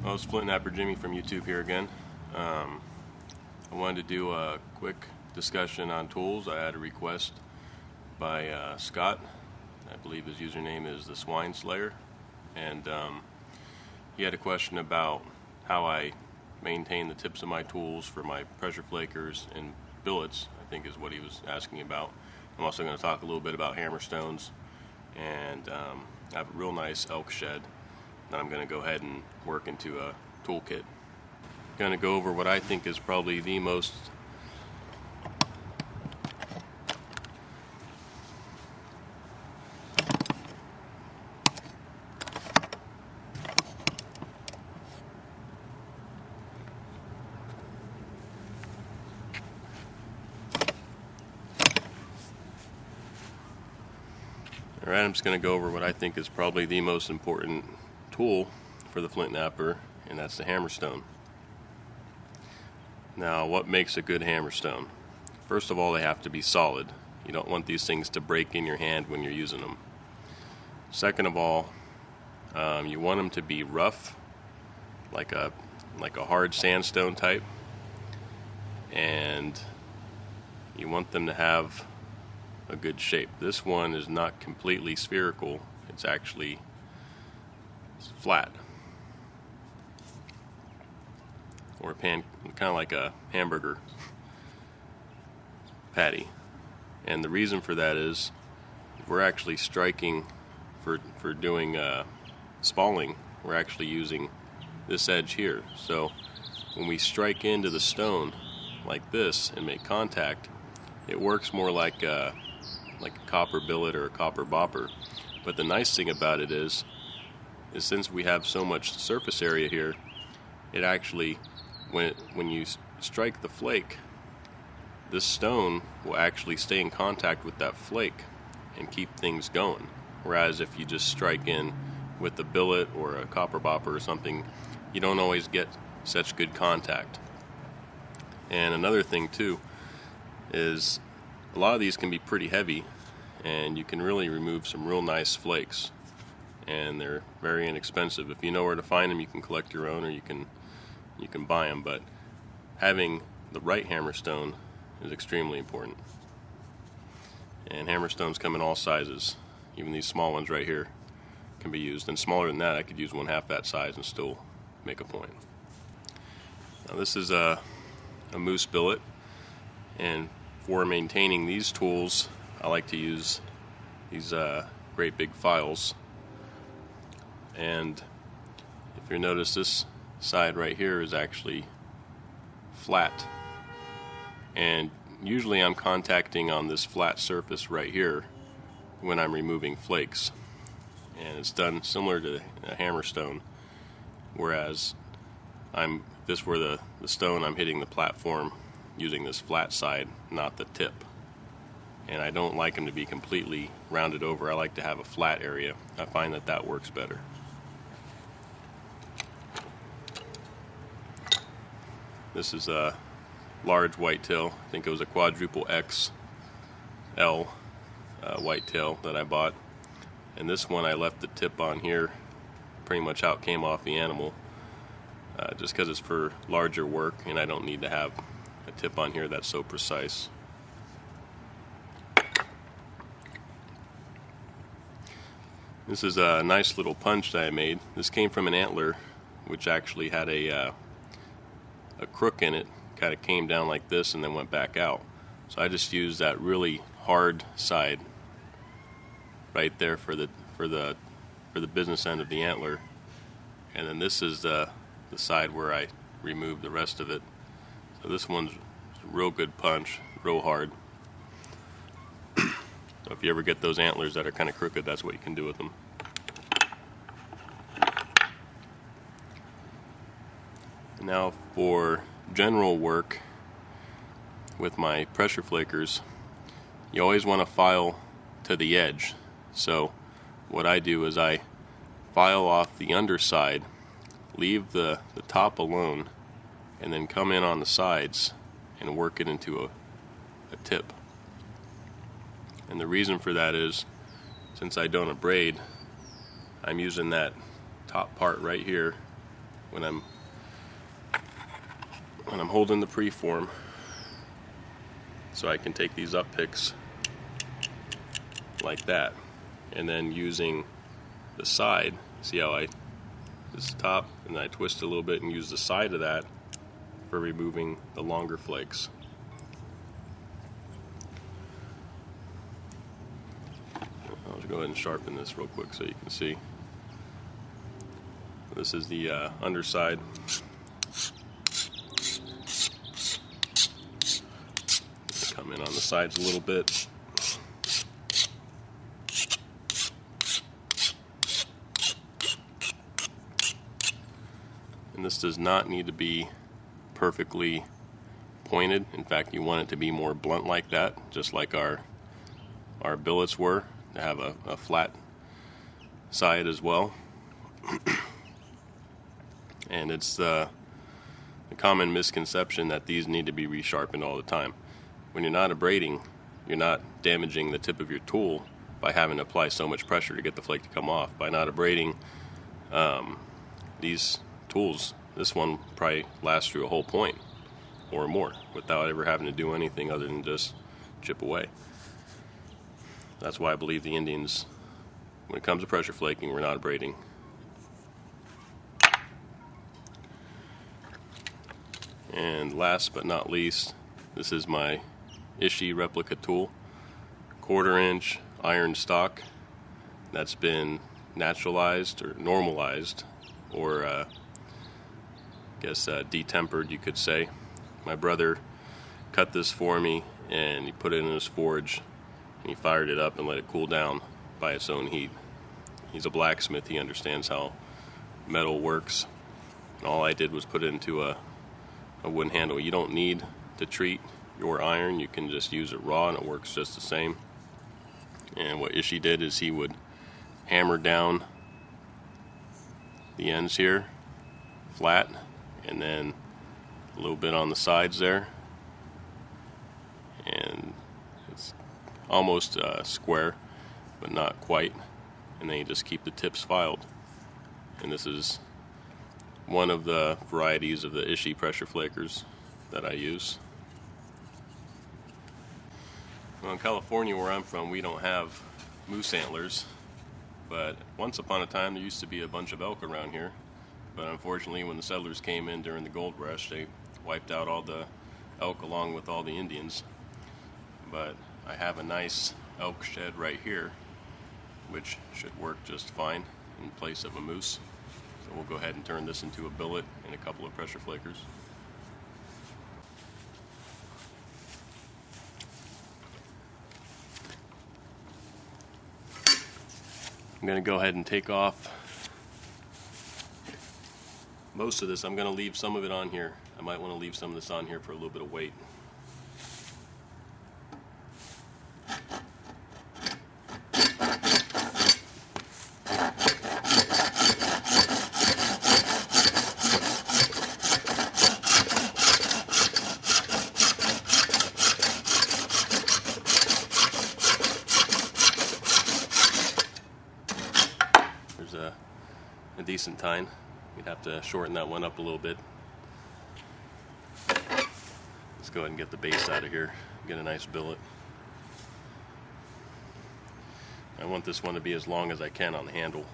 Well, it's Flint Knapping from YouTube here again. I wanted to do a quick discussion on tools. I had a request by Scott. I believe his username is the Swine Slayer, and he had a question about how I maintain the tips of my tools for my pressure flakers and billets, I think is what he was asking about. I'm also going to talk a little bit about hammerstones, and I have a real nice elk shed that I'm going to go ahead and work into a toolkit. I'm going to go over what I think is probably the most Alright, I'm just going to go over what I think is probably the most important tool for the flint knapper, and that's the hammerstone. Now, what makes a good hammerstone? First of all, they have to be solid. You don't want these things to break in your hand when you're using them. Second of all, you want them to be rough, like a hard sandstone type, and you want them to have a good shape. This one is not completely spherical, it's actually flat, or kind of like a hamburger patty. And the reason for that is we're actually striking for doing spalling. We're actually using this edge here. So when we strike into the stone like this and make contact, it works more like a copper billet or a copper bopper. But the nice thing about it is since we have so much surface area here, it actually, when you strike the flake, this stone will actually stay in contact with that flake and keep things going. Whereas if you just strike in with a billet or a copper bopper or something, you don't always get such good contact. And another thing too is a lot of these can be pretty heavy, and you can really remove some real nice flakes, and they're very inexpensive. If you know where to find them, you can collect your own, or you can buy them. But having the right hammerstone is extremely important. And hammerstones come in all sizes. Even these small ones right here can be used. And smaller than that, I could use one half that size and still make a point. Now this is a moose billet, and for maintaining these tools, I like to use these great big files. And if you notice, this side right here is actually flat, and usually I'm contacting on this flat surface right here when I'm removing flakes, and it's done similar to a hammerstone, whereas if this were the stone, I'm hitting the platform using this flat side, not the tip. And I don't like them to be completely rounded over. I like to have a flat area. I find that works better. This is a large whitetail. I think it was a quadruple XL whitetail that I bought. And this one I left the tip on here, pretty much how it came off the animal, just because it's for larger work and I don't need to have a tip on here that's so precise. This is a nice little punch that I made. This came from an antler, which actually had a crook in it. Kind of came down like this and then went back out. So I just used that really hard side right there for the business end of the antler, and then this is the side where I removed the rest of it. So this one's a real good punch, real hard. So if you ever get those antlers that are kind of crooked, that's what you can do with them. Now for general work with my pressure flakers, you always want to file to the edge. So what I do is I file off the underside, leave the top alone, and then come in on the sides and work it into a tip. And the reason for that is, since I don't abrade, I'm using that top part right here when I'm holding the preform, so I can take these up picks like that, and then using the side, see how this top, and I twist a little bit and use the side of that for removing the longer flakes. I'll just go ahead and sharpen this real quick so you can see. This is the underside. Come in on the sides a little bit. And this does not need to be perfectly pointed. In fact, you want it to be more blunt like that, just like our billets were, to have a flat side as well. And it's the common misconception that these need to be resharpened all the time. When you're not abrading, you're not damaging the tip of your tool by having to apply so much pressure to get the flake to come off. By not abrading, these tools, this one probably lasts through a whole point or more without ever having to do anything other than just chip away. That's why I believe the Indians, when it comes to pressure flaking, we're not abrading. And last but not least, this is my Ishii replica tool, 1/4 inch iron stock that's been naturalized or normalized, or I guess detempered, you could say. My brother cut this for me, and he put it in his forge, and he fired it up and let it cool down by its own heat. He's a blacksmith, he understands how metal works, and all I did was put it into a wooden handle. You don't need to treat your iron, you can just use it raw and it works just the same. And what Ishii did is he would hammer down the ends here flat, and then a little bit on the sides there, and it's almost square but not quite, and then you just keep the tips filed. And this is one of the varieties of the Ishii pressure flakers that I use. Well, in California, where I'm from, we don't have moose antlers, but once upon a time there used to be a bunch of elk around here. But unfortunately, when the settlers came in during the gold rush, they wiped out all the elk along with all the Indians. But I have a nice elk shed right here, which should work just fine in place of a moose. So we'll go ahead and turn this into a billet and a couple of pressure flakers. I'm going to go ahead and take off most of this. I'm going to leave some of it on here. I might want to leave some of this on here for a little bit of weight. There's a decent tine. We'd have to shorten that one up a little bit. Let's go ahead and get the base out of here. Get a nice billet. I want this one to be as long as I can on the handle.